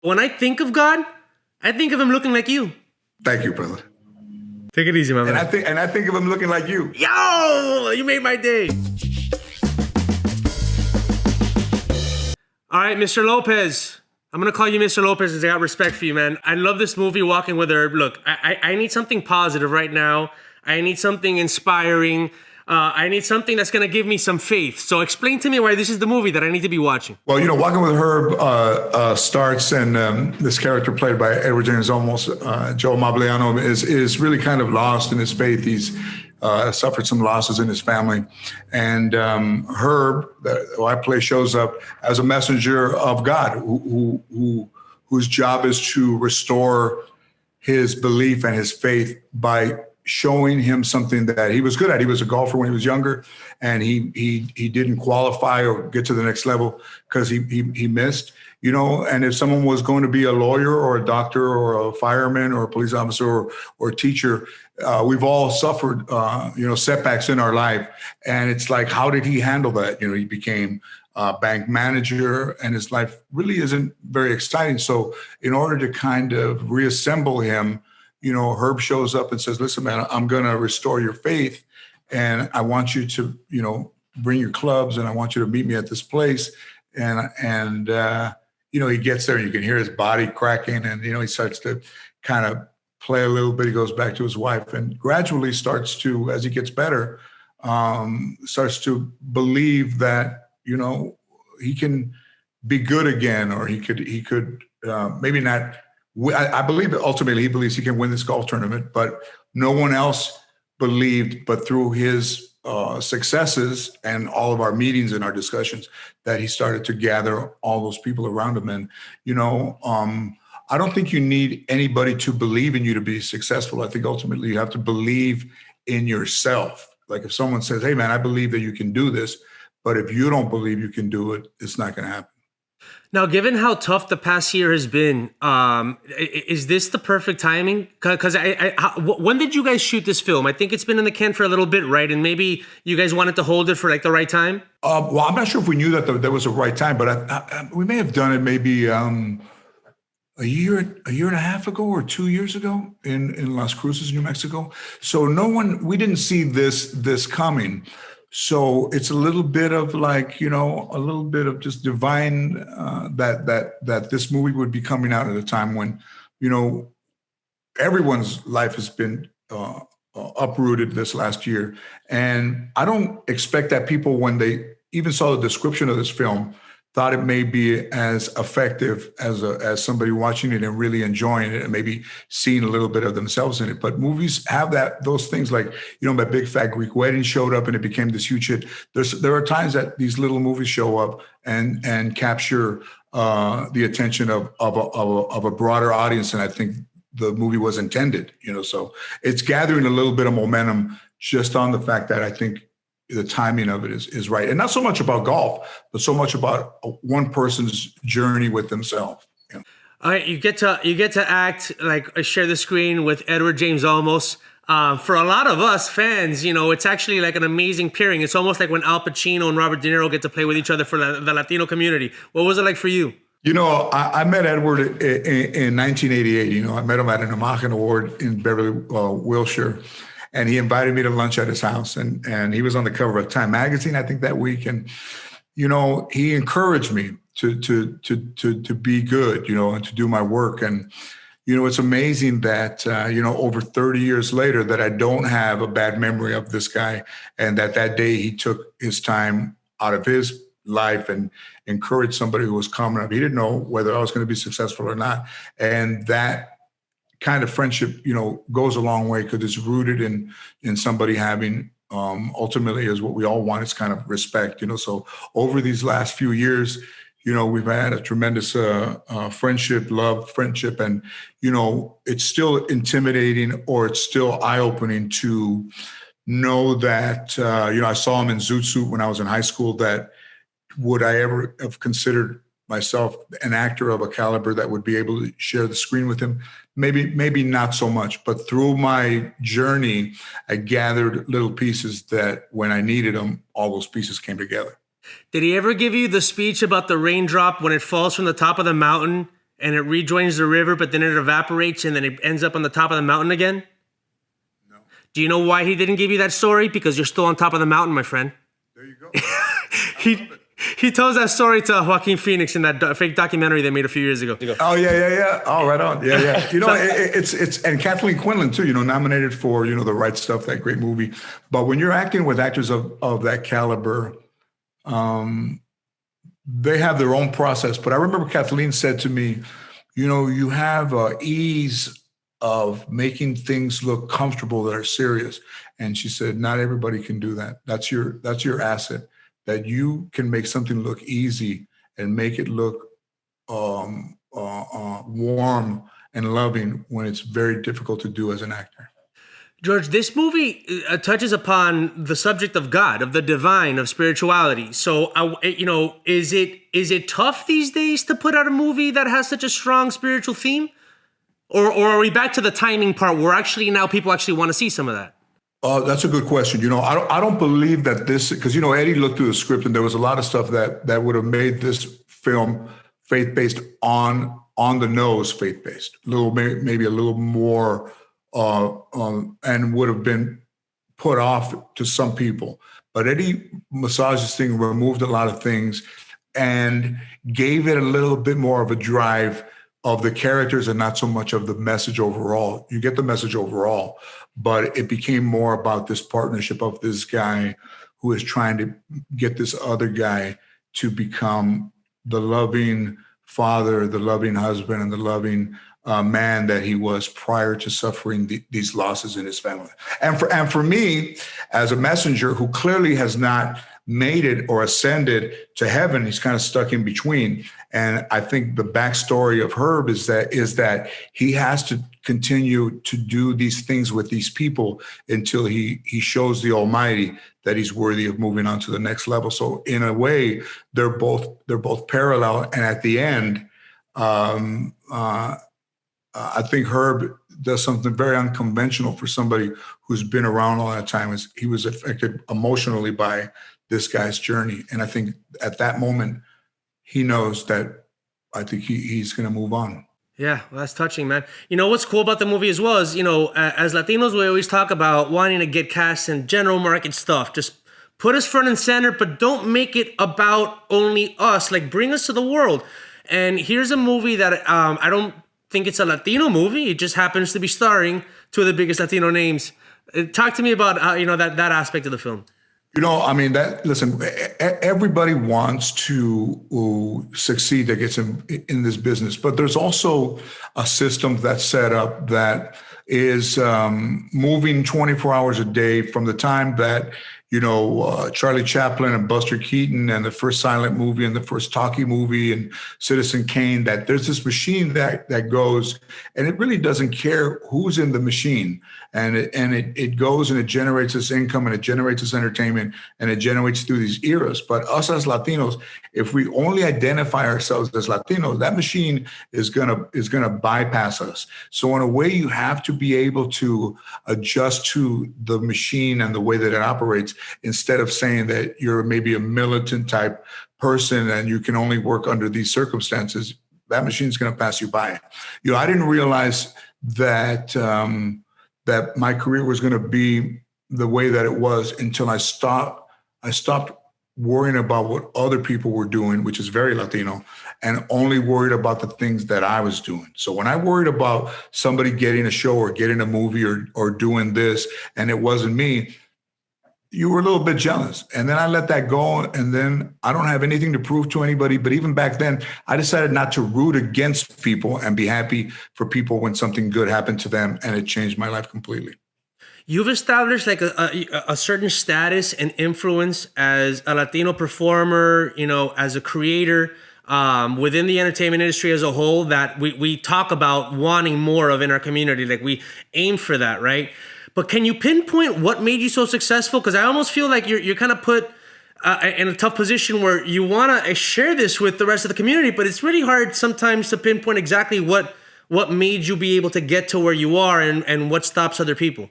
When I think of God, I think of him looking like you. Thank you, brother. Take it easy, my man. And I think of him looking like you. Yo, you made my day. All right, Mr. Lopez. I'm going to call you Mr. Lopez because I got respect for you, man. I love this movie, Walking with Herb. Look, I need something positive right now. I need something inspiring. I need something that's going to give me some faith. So explain to me why this is the movie that I need to be watching. Well, Walking with Herb starts, and this character played by Edward James Olmos, Joe Mabliano, is really kind of lost in his faith. He's suffered some losses in his family. And Herb, who I play, shows up as a messenger of God, whose job is to restore his belief and his faith by showing him something that he was good at. He was a golfer when he was younger, and he didn't qualify or get to the next level because he missed, and if someone was going to be a lawyer or a doctor or a fireman or a police officer or a teacher, we've all suffered, setbacks in our life. And it's like, how did he handle that? He became a bank manager, and his life really isn't very exciting. So in order to kind of reassemble him, Herb shows up and says, listen, man, I'm going to restore your faith. And I want you to, bring your clubs, and I want you to meet me at this place. And he gets there, and you can hear his body cracking, and, he starts to kind of play a little bit. He goes back to his wife and gradually starts to, as he gets better, starts to believe that, he can be good again, or he could maybe not. I believe that ultimately he believes he can win this golf tournament, but no one else believed, but through his successes and all of our meetings and our discussions, that he started to gather all those people around him. And, I don't think you need anybody to believe in you to be successful. I think ultimately you have to believe in yourself. Like if someone says, hey man, I believe that you can do this, but if you don't believe you can do it, it's not going to happen. Now, given how tough the past year has been, is this the perfect timing? Because when did you guys shoot this film? I think it's been in the can for a little bit, right? And maybe you guys wanted to hold it for like the right time? Well, I'm not sure if we knew that there was a right time, but we may have done it maybe a year and a half ago or 2 years ago in Las Cruces, New Mexico. So we didn't see this coming. So it's a little bit of like, a little bit of just divine that this movie would be coming out at a time when, everyone's life has been uprooted this last year. And I don't expect that people, when they even saw the description of this film, thought it may be as effective as somebody watching it and really enjoying it and maybe seeing a little bit of themselves in it. But movies have those things like, My Big Fat Greek Wedding showed up and it became this huge hit. There are times that these little movies show up and capture the attention of a broader audience. And I think the movie was intended, so it's gathering a little bit of momentum just on the fact that I think the timing of it is right. And not so much about golf, but so much about one person's journey with themselves. All right, you get to act, share the screen with Edward James Olmos. For a lot of us fans, it's actually like an amazing pairing. It's almost like when Al Pacino and Robert De Niro get to play with each other for the Latino community. What was it like for you? I met Edward in 1988. I met him at an Imagen Award in Beverly, Wilshire. And he invited me to lunch at his house, and he was on the cover of Time magazine, I think, that week. And, he encouraged me to be good, and to do my work. And, it's amazing that, over 30 years later, that I don't have a bad memory of this guy, and that day he took his time out of his life and encouraged somebody who was coming up. He didn't know whether I was going to be successful or not. And that kind of friendship, goes a long way because it's rooted in somebody having, ultimately, is what we all want, is kind of respect, So over these last few years, we've had a tremendous friendship, and, it's still intimidating, or it's still eye-opening to know that, I saw him in Zoot Suit when I was in high school. That would I ever have considered myself an actor of a caliber that would be able to share the screen with him? Maybe not so much, but through my journey, I gathered little pieces that when I needed them, all those pieces came together. Did he ever give you the speech about the raindrop when it falls from the top of the mountain and it rejoins the river, but then it evaporates and then it ends up on the top of the mountain again? No. Do you know why he didn't give you that story? Because you're still on top of the mountain, my friend. There you go. He tells that story to Joaquin Phoenix in that fake documentary they made a few years ago. Oh, yeah. Oh, right on. Yeah. You know, it's and Kathleen Quinlan too, you know, nominated for, you know, The Right Stuff, that great movie. But when you're acting with actors of that caliber, they have their own process. But I remember Kathleen said to me, you know, you have ease of making things look comfortable that are serious. And she said, not everybody can do that. That's your asset, that you can make something look easy and make it look warm and loving when it's very difficult to do as an actor. George, this movie touches upon the subject of God, of the divine, of spirituality. So, you know, is it tough these days to put out a movie that has such a strong spiritual theme? Or are we back to the timing part where actually now people actually want to see some of that? That's a good question. You know, I don't believe that this, because, you know, Eddie looked through the script and there was a lot of stuff that would have made this film faith-based, on the nose faith-based, maybe a little more, and would have been put off to some people. But Eddie massaged this thing, removed a lot of things, and gave it a little bit more of a drive of the characters and not so much of the message overall. You get the message overall, but it became more about this partnership of this guy who is trying to get this other guy to become the loving father, the loving husband, and the loving man that he was prior to suffering these losses in his family. And for me, as a messenger who clearly has not made it or ascended to heaven, he's kind of stuck in between. And I think the backstory of Herb is that he has to continue to do these things with these people until he shows the Almighty that he's worthy of moving on to the next level. So in a way, they're both parallel. And at the end, I think Herb does something very unconventional for somebody who's been around all that time. He was affected emotionally by this guy's journey. And I think at that moment, he knows that I think he's going to move on. Yeah, well, that's touching, man. You know, what's cool about the movie as well is, you know, as Latinos, we always talk about wanting to get cast in general market stuff. Just put us front and center, but don't make it about only us. Like, bring us to the world. And here's a movie that I don't think it's a Latino movie. It just happens to be starring two of the biggest Latino names. Talk to me about, you know, that aspect of the film. You know, I mean, listen, everybody wants to succeed that gets in this business, but there's also a system that's set up that is moving 24 hours a day from the time that, you know, Charlie Chaplin and Buster Keaton and the first silent movie and the first talkie movie and Citizen Kane, that there's this machine that goes, and it really doesn't care who's in the machine. And it goes and it generates this income and it generates this entertainment and it generates through these eras. But us as Latinos, if we only identify ourselves as Latinos, that machine is gonna bypass us. So in a way, you have to be able to adjust to the machine and the way that it operates, instead of saying that you're maybe a militant type person and you can only work under these circumstances. That machine's going to pass you by. You know, I didn't realize that that my career was going to be the way that it was until I stopped worrying about what other people were doing, which is very Latino, and only worried about the things that I was doing. So when I worried about somebody getting a show or getting a movie or doing this, and it wasn't me, you were a little bit jealous. And then I let that go. And then I don't have anything to prove to anybody. But even back then, I decided not to root against people and be happy for people when something good happened to them. And it changed my life completely. You've established like a certain status and influence as a Latino performer, you know, as a creator within the entertainment industry as a whole, that we talk about wanting more of in our community. Like, we aim for that, right? But can you pinpoint what made you so successful? Because I almost feel like you're kind of put in a tough position where you want to share this with the rest of the community, but it's really hard sometimes to pinpoint exactly what made you be able to get to where you are and what stops other people.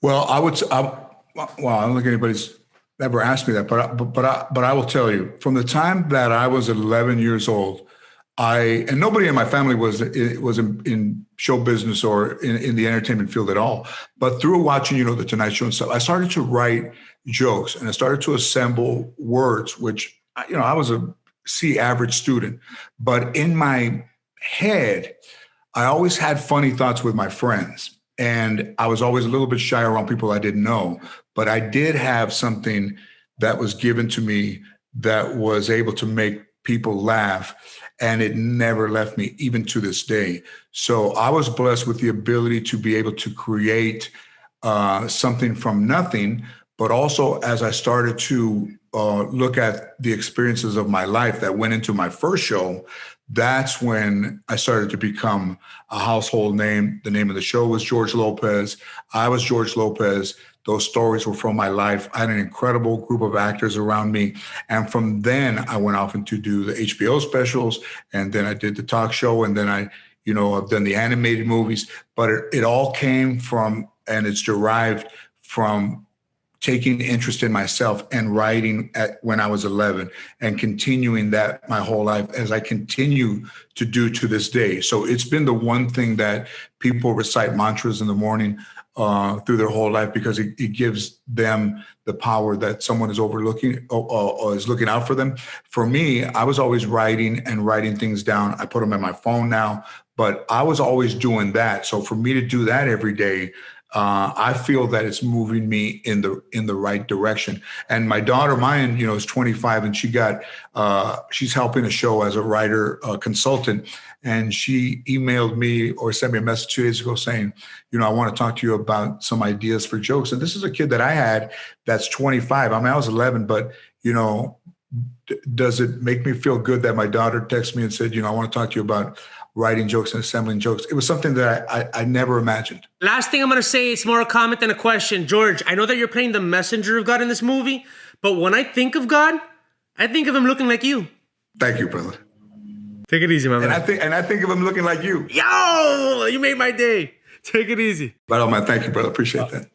Well, I don't think anybody's ever asked me that, but I will tell you, from the time that I was 11 years old, and nobody in my family was in show business or in the entertainment field at all. But through watching, the Tonight Show and stuff, I started to write jokes and I started to assemble words, which, I was a C average student, but in my head, I always had funny thoughts with my friends. And I was always a little bit shy around people I didn't know, but I did have something that was given to me that was able to make people laugh. And it never left me, even to this day. So I was blessed with the ability to be able to create something from nothing. But also, as I started to look at the experiences of my life that went into my first show, that's when I started to become a household name. The name of the show was George Lopez. I was George Lopez. Those stories were from my life. I had an incredible group of actors around me. And from then I went off to do the HBO specials. And then I did the talk show. And then I've done the animated movies. But it all came from, and it's derived from, taking interest in myself and writing when I was 11 and continuing that my whole life as I continue to do to this day. So it's been the one thing that people recite mantras in the morning through their whole life, because it gives them the power that someone is overlooking or is looking out for them. For me, I was always writing things down. I put them in my phone now, but I was always doing that. So for me to do that every day, I feel that it's moving me in the right direction. And my daughter, Mayan, is 25, and she's helping a show as a writer consultant. And she emailed me or sent me a message 2 days ago saying, I want to talk to you about some ideas for jokes. And this is a kid that I had that's 25. I mean, I was 11, but does it make me feel good that my daughter texted me and said, I want to talk to you about writing jokes and assembling jokes? It was something that I never imagined. Last thing I'm going to say, it's more a comment than a question. George, I know that you're playing the messenger of God in this movie, but when I think of God, I think of him looking like you. Thank you, brother. Take it easy, my man. And I think of him looking like you. Yo, you made my day. Take it easy. But man, thank you, brother. Appreciate that.